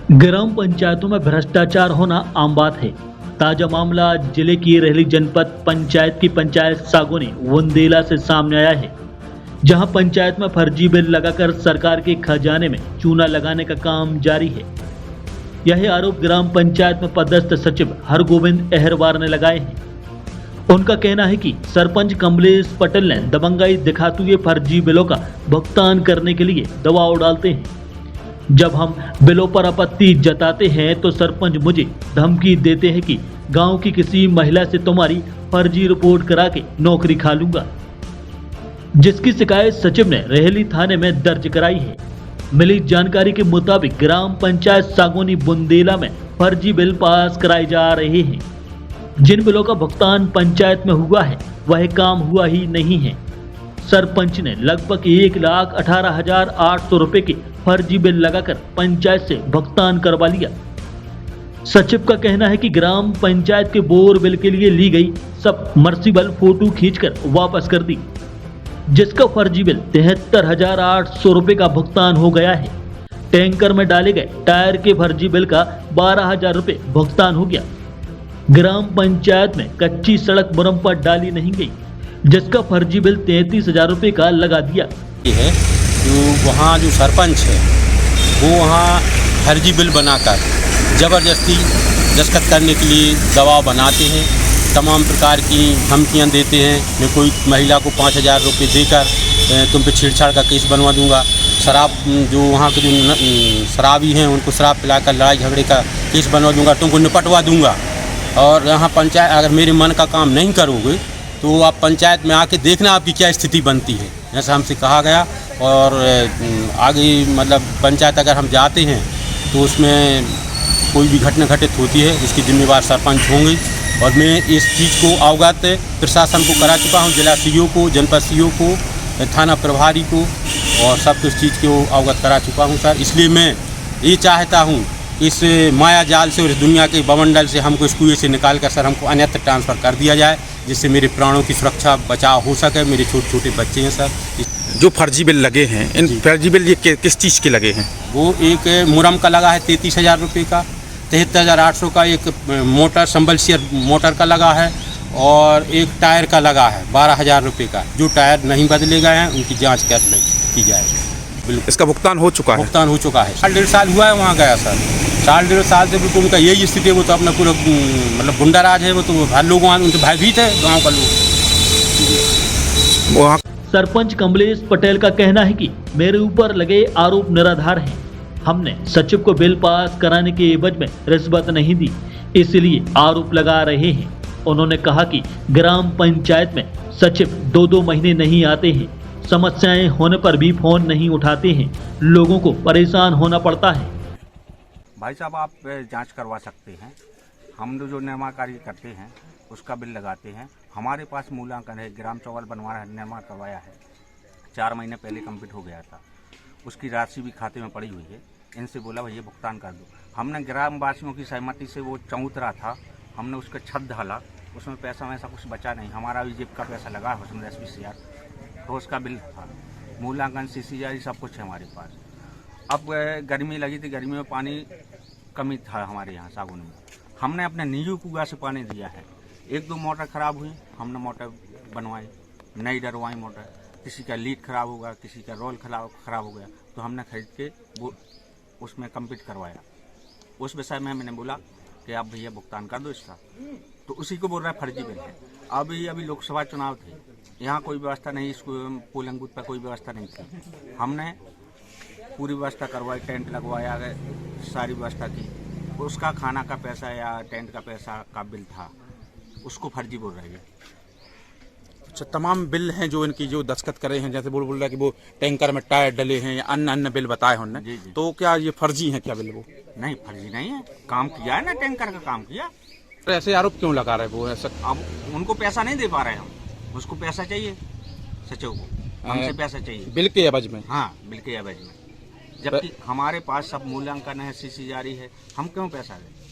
ग्राम पंचायतों में भ्रष्टाचार होना आम बात है। ताजा मामला जिले की रेहली जनपद पंचायत की पंचायत सागोनी वुंदेला से सामने आया है, जहां पंचायत में फर्जी बिल लगाकर सरकार के खजाने में चूना लगाने का काम जारी है। यह आरोप ग्राम पंचायत में पदस्थ सचिव हरगोविंद अहरवार ने लगाए हैं। उनका कहना है कि सरपंच कमलेश पटेल ने दबंगाई दिखाते हुए फर्जी बिलों का भुगतान करने के लिए दबाव डालते हैं। जब हम बिलों पर आपत्ति जताते हैं तो सरपंच मुझे धमकी देते हैं कि गांव की किसी महिला से तुम्हारी फर्जी रिपोर्ट करा के नौकरी खा लूंगा, जिसकी शिकायत सचिव ने रेहली थाने में दर्ज कराई है। मिली जानकारी के मुताबिक ग्राम पंचायत सागोनी बुंदेला में फर्जी बिल पास कराए जा रहे हैं। जिन बिलों का भुगतान पंचायत में हुआ है वह काम हुआ ही नहीं है। सरपंच ने लगभग 1,18,800 रुपए के फर्जी बिल लगाकर पंचायत से भुगतान करवा लिया। सचिव का कहना है कि ग्राम पंचायत के बोर बिल के लिए ली गई सब मर्सिबल फोटो खींचकर वापस कर दी, जिसका फर्जी बिल 73,800 रुपए का भुगतान हो गया है। टैंकर में डाले गए टायर के फर्जी बिल का 12,000 रुपए भुगतान हो गया। ग्राम पंचायत में कच्ची सड़क मुरम्मत डाली नहीं गई, जिसका फर्जी बिल 33,000 रुपए का लगा दिया है। जो वहाँ जो सरपंच है वो वहाँ फर्जी बिल बनाकर ज़बरदस्ती दस्तखत करने के लिए दबाव बनाते हैं, तमाम प्रकार की धमकियाँ देते हैं। मैं कोई महिला को 5,000 रुपये देकर तुम पे छेड़छाड़ का केस बनवा दूंगा। शराब जो वहाँ के जो शराबी हैं उनको शराब पिलाकर लड़ाई झगड़े का केस बनवा दूंगा, तुमको निपटवा दूंगा। और यहाँ पंचायत अगर मेरे मन का काम नहीं करोगे तो आप पंचायत में आके देखना आपकी क्या स्थिति बनती है, ऐसा हमसे कहा गया। और आगे मतलब पंचायत अगर हम जाते हैं तो उसमें कोई भी घटना घटित होती है उसकी जिम्मेवार सरपंच होंगे। और मैं इस चीज़ को अवगत प्रशासन को करा चुका हूँ, जिला सीओ को, जनपद सीओ को, थाना प्रभारी को, और सब इस चीज़ को अवगत करा चुका हूँ सर। इसलिए मैं ये चाहता हूँ इस माया जाल से और इस दुनिया के बवंडल से हमको इस कुएं से निकाल कर सर हमको अन्यत्र ट्रांसफ़र कर दिया जाए, जिससे मेरे प्राणों की सुरक्षा बचाव हो सके। मेरे छोटे छोटे बच्चे हैं सर। जो फर्जी बिल लगे हैं, इन फर्जी बिल ये किस चीज़ के लगे हैं? वो एक मुरम का लगा है 33,000 रुपये का, 73,800 का एक मोटर संबलसियर मोटर का लगा है, और एक टायर का लगा है 12,000 रुपये का। जो टायर नहीं बदले गए हैं उनकी जाँच की जाएगी। बिल्कुल इसका भुगतान हो चुका है? भुगतान हो चुका है। 1.5 साल हुआ है वहाँ गया सर। 1.5 साल से बिल्कुल उनका यही स्थिति है। वो तो अपना पूरा मतलब गुंडाराज है। वो तो हर लोग वहाँ उनके भयभीत है गाँव का लोग। सरपंच कमलेश पटेल का कहना है कि मेरे ऊपर लगे आरोप निराधार हैं। हमने सचिव को बिल पास कराने के एवज में रिश्वत नहीं दी, इसलिए आरोप लगा रहे हैं। उन्होंने कहा कि ग्राम पंचायत में सचिव 2-2 महीने नहीं आते हैं, समस्याएं होने पर भी फोन नहीं उठाते हैं, लोगों को परेशान होना पड़ता है। भाई साहब, आप जांच करवा सकते हैं। हम जो निर्माण कार्य करते हैं उसका बिल लगाते हैं। हमारे पास मूल्यांकन है, ग्राम चौवल बनवाया है, निर्माण करवाया है, 4 महीने पहले कंप्लीट हो गया था। उसकी राशि भी खाते में पड़ी हुई है। इनसे बोला भैया भुगतान कर दो। हमने ग्राम वासियों की सहमति से वो चौतरा था, हमने उसका छत ढाला, उसमें पैसा वैसा कुछ बचा नहीं। हमारा भी जेब का पैसा लगा उसमें 10-20,000 तो उसका बिल था। मूल्यांकन CC जारी सब कुछ है हमारे पास। अब गर्मी लगी थी, गर्मी में पानी कमी था हमारे यहाँ सागौन में। हमने अपने निजी कुआं से पानी दिया है। 1-2 मोटर ख़राब हुई, हमने मोटर बनवाई, नई डरवाई मोटर। किसी का लीड ख़राब होगा, किसी का रोल ख़राब हो गया, तो हमने खरीद के वो उसमें कंप्लीट करवाया। उस विषय में मैंने बोला कि आप भैया भुगतान कर दो इसका, तो उसी को बोल रहा है फर्जी बिल है। अभी लोकसभा चुनाव थे, यहाँ कोई व्यवस्था नहीं, इसको पोलिंग बूथ पर कोई व्यवस्था नहीं थी। हमने पूरी व्यवस्था करवाई, टेंट लगवाया, सारी व्यवस्था की। उसका खाना का पैसा या टेंट का पैसा का बिल था, उसको फर्जी बोल रही है। अच्छा, तमाम बिल हैं जो इनकी जो दस्तखत करे हैं, जैसे बोल रहा है कि वो टैंकर में टायर डले हैं या अन्य बिल बताए उन्होंने, तो क्या ये फर्जी हैं क्या बिल? वो नहीं, फर्जी नहीं है, काम किया है ना, टैंकर का काम किया। तो ऐसे आरोप क्यों लगा रहे वो? ऐसा अब उनको पैसा नहीं दे पा रहे हम, उसको पैसा चाहिए, सचिव को हमसे पैसा चाहिए बिल के एवज में। हाँ, बिल के एवज में, जबकि हमारे पास सब मूल्यांकन है, CC जारी है, हम क्यों पैसा दें?